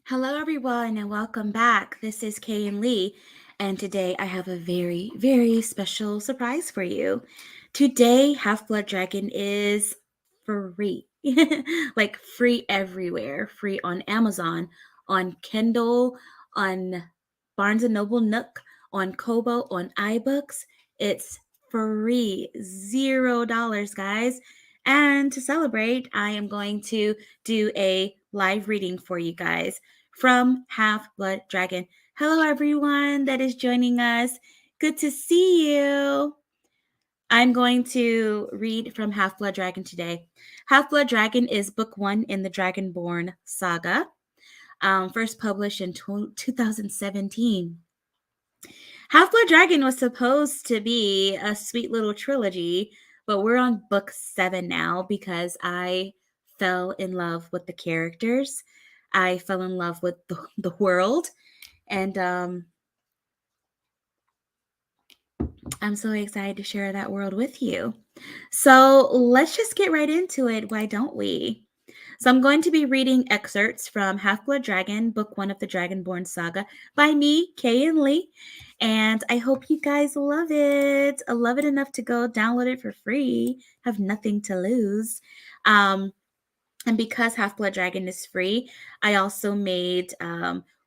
Hello, everyone, and welcome back. This is Kay and Lee, and today I have a very, very special surprise for you. Today, Half Blood Dragon is free, like free everywhere, free on Amazon, on Kindle, on Barnes and Noble Nook, on Kobo, on iBooks. It's free, $0, guys. And to celebrate, I am going to do a live reading for you guys from Half Blood Dragon. Hello, everyone that is joining us. Good to see you. I'm going to read from Half Blood Dragon today. Half Blood Dragon is book 1 in the Dragon-Born Saga, first published in 2017. Half Blood Dragon was supposed to be a sweet little trilogy, but we're on book 7 now because I fell in love with the characters. I fell in love with the world, and I'm so excited to share that world with you. So let's just get right into it. Why don't we? So I'm going to be reading excerpts from Half Blood Dragon, book 1 of the Dragon-Born Saga by me, Kay and Lee. And I hope you guys love it. I love it enough to go download it for free. Have nothing to lose. And because Half Blood Dragon is free, I also made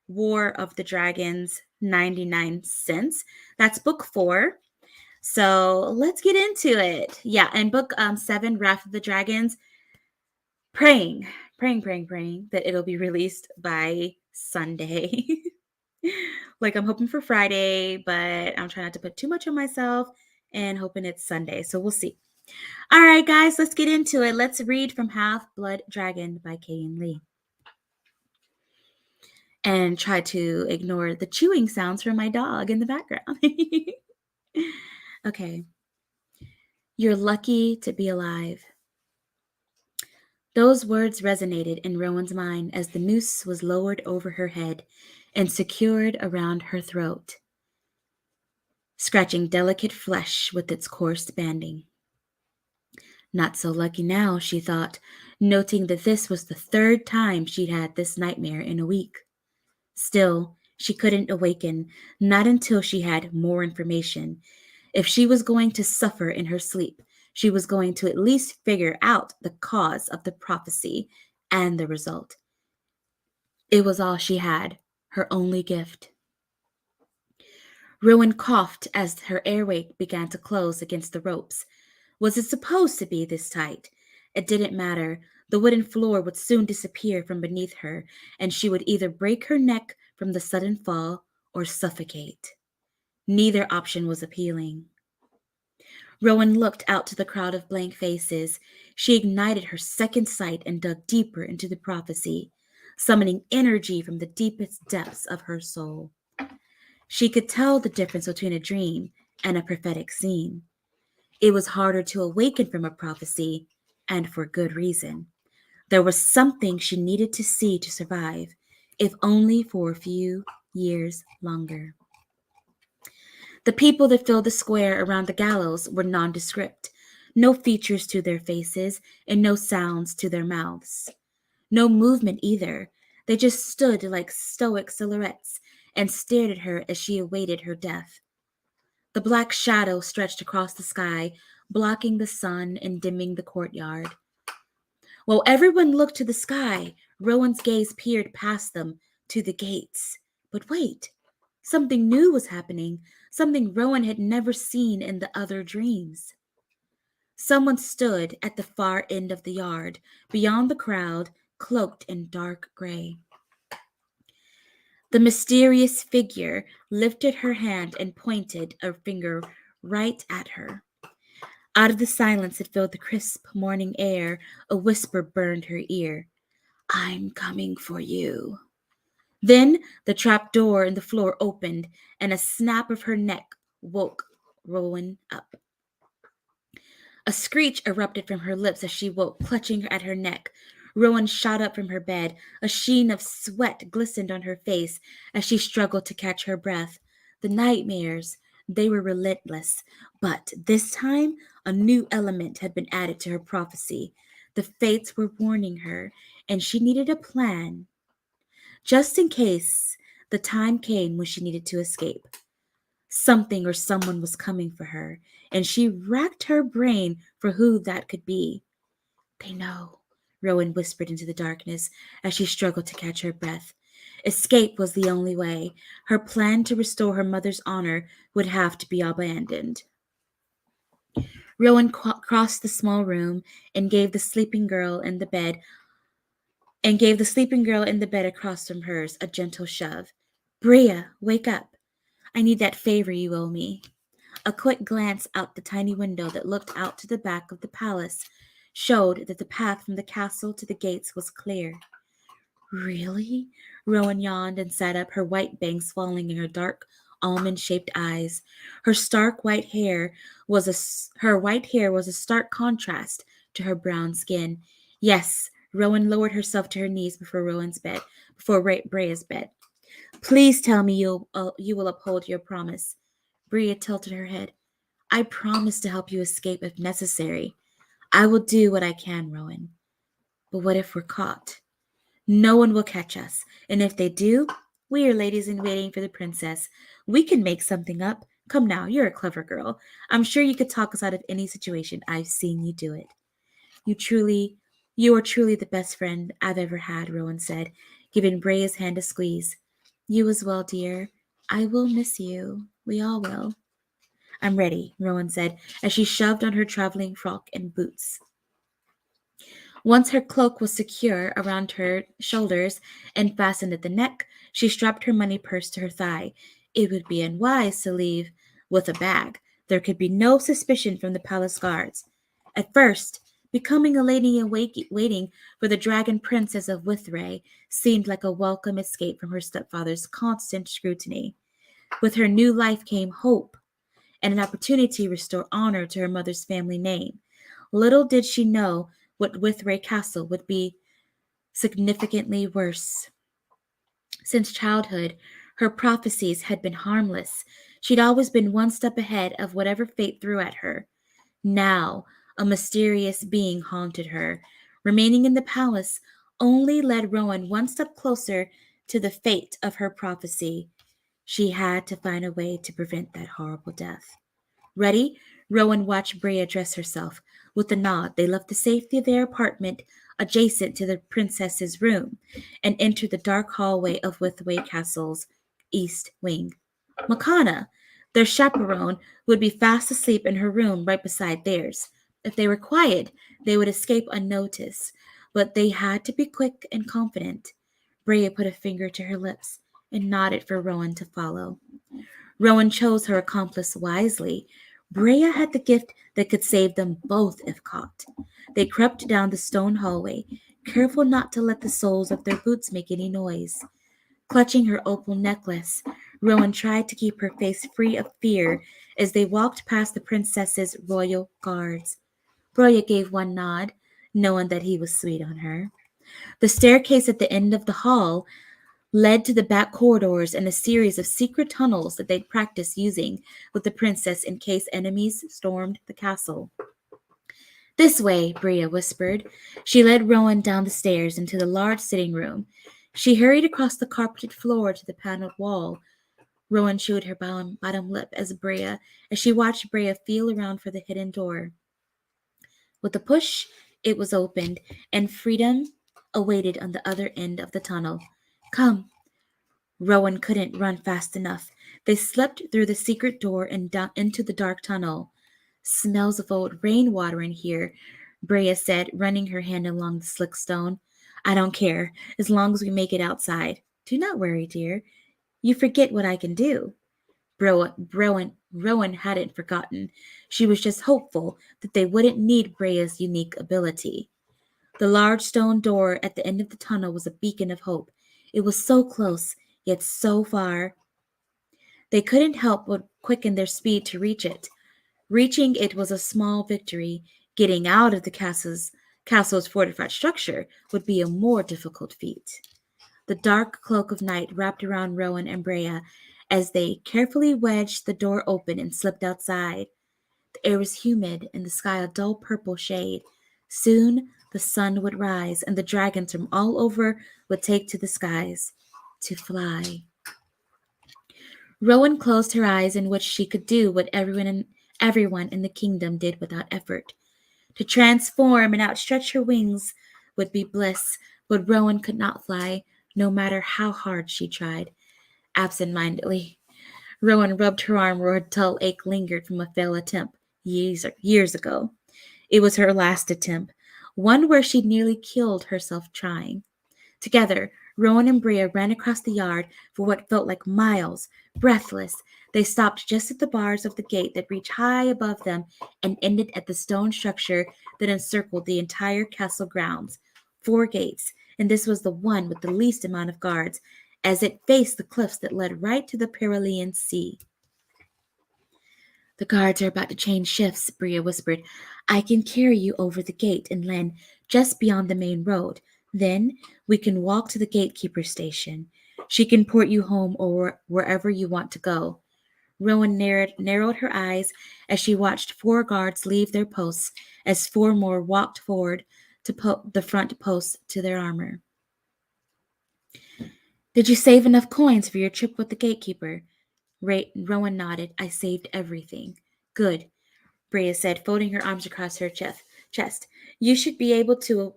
War of the Dragons 99 cents. That's book 4. So let's get into it. Yeah, and book 7, Wrath of the Dragons, praying that it'll be released by Sunday. Like I'm hoping for Friday, but I'm trying not to put too much on myself and hoping it's Sunday. So we'll see. All right, guys, let's get into it. Let's read from Half Blood Dragon by Kay and Lee. And try to ignore the chewing sounds from my dog in the background. Okay. You're lucky to be alive. Those words resonated in Rowan's mind as the noose was lowered over her head and secured around her throat, scratching delicate flesh with its coarse banding. Not so lucky now, she thought, noting that this was the 3rd time she'd had this nightmare in a week. Still, she couldn't awaken, not until she had more information. If she was going to suffer in her sleep, she was going to at least figure out the cause of the prophecy and the result. It was all she had, her only gift. Rowen coughed as her airway began to close against the ropes. Was it supposed to be this tight? It didn't matter. The wooden floor would soon disappear from beneath her, and she would either break her neck from the sudden fall or suffocate. Neither option was appealing. Rowen looked out to the crowd of blank faces. She ignited her second sight and dug deeper into the prophecy, summoning energy from the deepest depths of her soul. She could tell the difference between a dream and a prophetic scene. It was harder to awaken from a prophecy, and for good reason. There was something she needed to see to survive, if only for a few years longer. The people that filled the square around the gallows were nondescript, no features to their faces and no sounds to their mouths. No movement either. They just stood like stoic silhouettes and stared at her as she awaited her death. The black shadow stretched across the sky, blocking the sun and dimming the courtyard. While everyone looked to the sky, Rowan's gaze peered past them to the gates. But wait, something new was happening, something Rowan had never seen in the other dreams. Someone stood at the far end of the yard, beyond the crowd, cloaked in dark gray. The mysterious figure lifted her hand and pointed a finger right at her. Out of the silence that filled the crisp morning air, a whisper burned her ear. I'm coming for you. Then the trap door in the floor opened, and a snap of her neck woke Rowan up. A screech erupted from her lips as she woke, clutching at her neck. Rowan shot up from her bed. A sheen of sweat glistened on her face as she struggled to catch her breath. The nightmares, they were relentless, but this time a new element had been added to her prophecy. The fates were warning her, and she needed a plan. just in case the time came when she needed to escape. Something or someone was coming for her, and she racked her brain for who that could be. They know, Rowan whispered into the darkness as she struggled to catch her breath. Escape was the only way. Her plan to restore her mother's honor would have to be abandoned. Rowan crossed the small room and gave the sleeping girl in the bed across from hers a gentle shove. Bria, wake up. I need that favor you owe me. A quick glance out the tiny window that looked out to the back of the palace showed that the path from the castle to the gates was clear. Really? Rowan yawned and sat up, her white bangs falling in her dark almond-shaped eyes. Her white hair was a stark contrast to her brown skin. Yes, Rowan lowered herself to her knees before Brea's bed. Please tell me you will uphold your promise. Bria tilted her head. I promise to help you escape if necessary. I will do what I can, Rowan. But what if we're caught? No one will catch us, and if they do, we are ladies in waiting for the princess. We can make something up. Come now, you're a clever girl. I'm sure you could talk us out of any situation. I've seen you do it. You are truly the best friend I've ever had, Rowan said, giving Brea's hand a squeeze. You as well, dear. I will miss you. We all will. I'm ready, Rowan said, as she shoved on her traveling frock and boots. Once her cloak was secure around her shoulders and fastened at the neck, she strapped her money purse to her thigh. It would be unwise to leave with a bag. There could be no suspicion from the palace guards. At first, becoming a lady in waiting for the dragon princess of Withray seemed like a welcome escape from her stepfather's constant scrutiny. With her new life came hope and an opportunity to restore honor to her mother's family name. Little did she know what Withray Castle would be significantly worse. Since childhood, her prophecies had been harmless. She'd always been one step ahead of whatever fate threw at her. Now, a mysterious being haunted her. Remaining in the palace only led Rowan one step closer to the fate of her prophecy. She had to find a way to prevent that horrible death. Ready? Rowan watched Brea dress herself. With a nod, they left the safety of their apartment adjacent to the princess's room and entered the dark hallway of Withway Castle's east wing. Makana, their chaperone, would be fast asleep in her room right beside theirs. If they were quiet, they would escape unnoticed, but they had to be quick and confident. Brea put a finger to her lips and nodded for Rowan to follow. Rowan chose her accomplice wisely. Brea had the gift that could save them both if caught. They crept down the stone hallway, careful not to let the soles of their boots make any noise. Clutching her opal necklace, Rowan tried to keep her face free of fear as they walked past the princess's royal guards. Brea gave one nod, knowing that he was sweet on her. The staircase at the end of the hall led to the back corridors and a series of secret tunnels that they'd practiced using with the princess in case enemies stormed the castle. This way, Brea whispered. She led Rowan down the stairs into the large sitting room. She hurried across the carpeted floor to the paneled wall. Rowan chewed her bottom lip as she watched Brea feel around for the hidden door. With a push, it was opened, and freedom awaited on the other end of the tunnel. Come. Rowan couldn't run fast enough. They slipped through the secret door and down into the dark tunnel. Smells of old rainwater in here, Brea said, running her hand along the slick stone. I don't care, as long as we make it outside. Do not worry, dear. You forget what I can do. Rowan hadn't forgotten. She was just hopeful that they wouldn't need Brea's unique ability. The large stone door at the end of the tunnel was a beacon of hope. It was so close, yet so far. They couldn't help but quicken their speed to reach it. Reaching it was a small victory. Getting out of the castle's fortified structure would be a more difficult feat. The dark cloak of night wrapped around Rowan and Brea as they carefully wedged the door open and slipped outside. The air was humid and the sky a dull purple shade. Soon the sun would rise and the dragons from all over would take to the skies. to fly. Rowan closed her eyes in which she could do what everyone in the kingdom did without effort. To transform and outstretch her wings would be bliss, but Rowan could not fly, no matter how hard she tried. Absent-mindedly, Rowan rubbed her arm where a dull ache lingered from a failed attempt years ago. It was her last attempt, one where she'd nearly killed herself trying. Together, Rowan and Bria ran across the yard for what felt like miles. Breathless, they stopped just at the bars of the gate that reached high above them and ended at the stone structure that encircled the entire castle grounds. 4 gates, and this was the one with the least amount of guards, as it faced the cliffs that led right to the Perillian Sea. "The guards are about to change shifts," Bria whispered. "I can carry you over the gate and land just beyond the main road. Then we can walk to the gatekeeper's station. She can port you home or wherever you want to go." Rowan narrowed her eyes as she watched 4 guards leave their posts as 4 more walked forward to the front posts to their armor. "Did you save enough coins for your trip with the gatekeeper?" Rowan nodded. "I saved everything." "Good," Bria said, folding her arms across her chest. You should be able to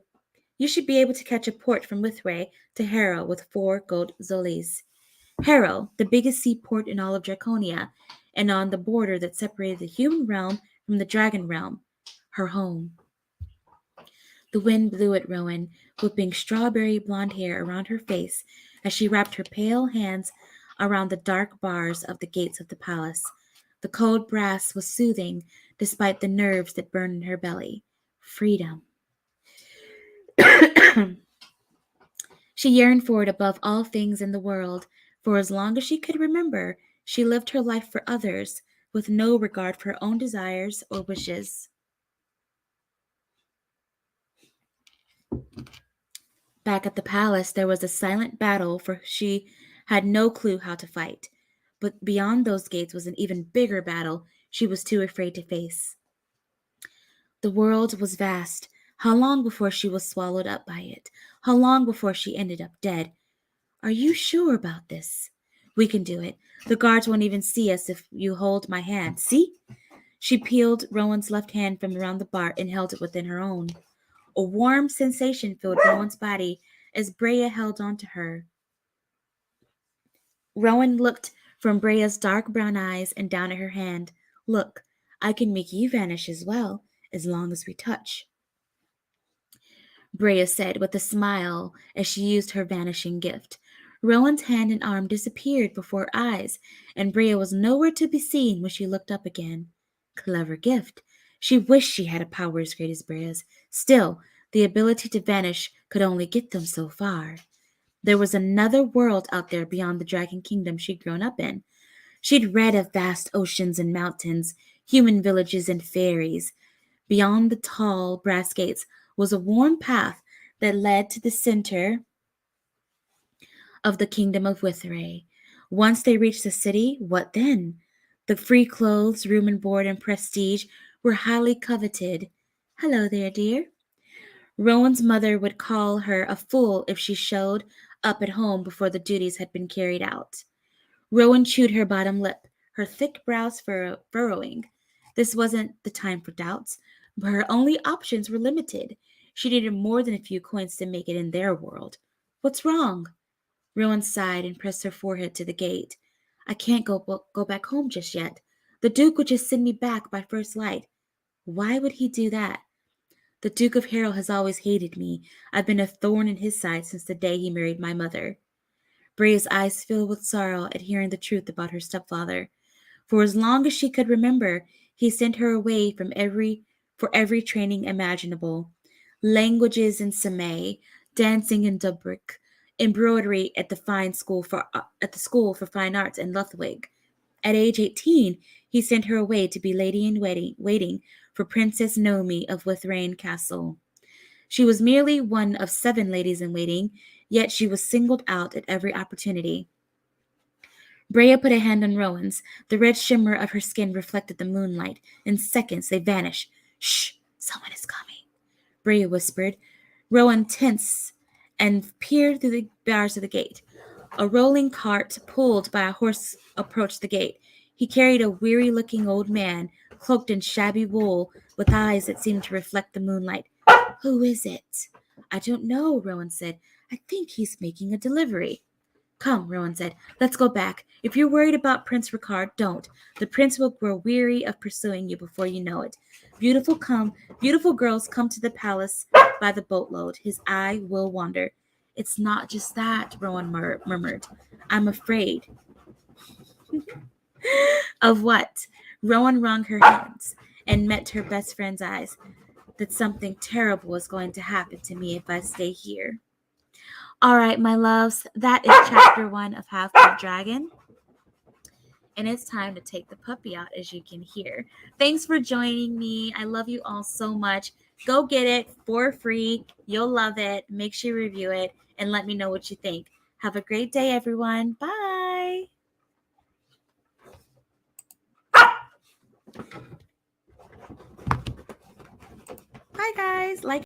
catch a port from Withray to Harrow with 4 gold zollies." Harrow, the biggest seaport in all of Draconia, and on the border that separated the human realm from the dragon realm. Her home. The wind blew at Rowan, whipping strawberry blonde hair around her face as she wrapped her pale hands around the dark bars of the gates of the palace. The cold brass was soothing despite the nerves that burned in her belly. Freedom. She yearned for it above all things in the world. For as long as she could remember, she lived her life for others, with no regard for her own desires or wishes. Back at the palace, there was a silent battle, for she had no clue how to fight. But beyond those gates was an even bigger battle she was too afraid to face. The world was vast. How long before she was swallowed up by it? How long before she ended up dead? "Are you sure about this?" "We can do it. The guards won't even see us if you hold my hand. See?" She peeled Rowan's left hand from around the bar and held it within her own. A warm sensation filled Rowan's body as Brea held on to her. Rowan looked from Brea's dark brown eyes and down at her hand. "Look, I can make you vanish as well, as long as we touch," Brea said with a smile as she used her vanishing gift. Rowan's hand and arm disappeared before her eyes, and Brea was nowhere to be seen when she looked up again. Clever gift. She wished she had a power as great as Brea's. Still, the ability to vanish could only get them so far. There was another world out there beyond the Dragon Kingdom she'd grown up in. She'd read of vast oceans and mountains, human villages and fairies. Beyond the tall brass gates was a worn path that led to the center of the kingdom of Withray. Once they reached the city, what then? The free clothes, room and board, and prestige were highly coveted. "Hello there, dear." Rowan's mother would call her a fool if she showed up at home before the duties had been carried out. Rowan chewed her bottom lip, her thick brows furrowing. This wasn't the time for doubts, but her only options were limited. She needed more than a few coins to make it in their world. "What's wrong?" Rowan sighed and pressed her forehead to the gate. "I can't go back home just yet. The Duke would just send me back by first light." "Why would he do that?" "The Duke of Harrow has always hated me. I've been a thorn in his side since the day he married my mother." Brea's eyes filled with sorrow at hearing the truth about her stepfather. For as long as she could remember, he sent her away for every training imaginable. Languages in Semay, dancing in Dubric, embroidery at the school for fine arts in Luthwig. At age 18, he sent her away to be lady in waiting for Princess Nomi of Withrain Castle. She was merely one of 7 ladies in waiting, yet she was singled out at every opportunity. Brea put a hand on Rowan's. The red shimmer of her skin reflected the moonlight. In seconds, they vanished. "Shh! Someone is coming," Brea whispered. Rowan tensed and peered through the bars of the gate. A rolling cart pulled by a horse approached the gate. He carried a weary-looking old man, cloaked in shabby wool, with eyes that seemed to reflect the moonlight. "Who is it?" "I don't know," Rowan said. "I think he's making a delivery." "Come," Rowan said. "Let's go back. If you're worried about Prince Ricard, don't. The prince will grow weary of pursuing you before you know it. Beautiful girls come to the palace by the boatload. His eye will wander." "It's not just that," Rowan murmured. "I'm afraid." "Of what?" Rowan wrung her hands and met her best friend's eyes. "That something terrible is going to happen to me if I stay here." All right, my loves, that is chapter 1 of Half-Blood Dragon. And it's time to take the puppy out, as you can hear. Thanks for joining me. I love you all so much. Go get it for free. You'll love it. Make sure you review it and let me know what you think. Have a great day, everyone. Bye. Bye, guys. Like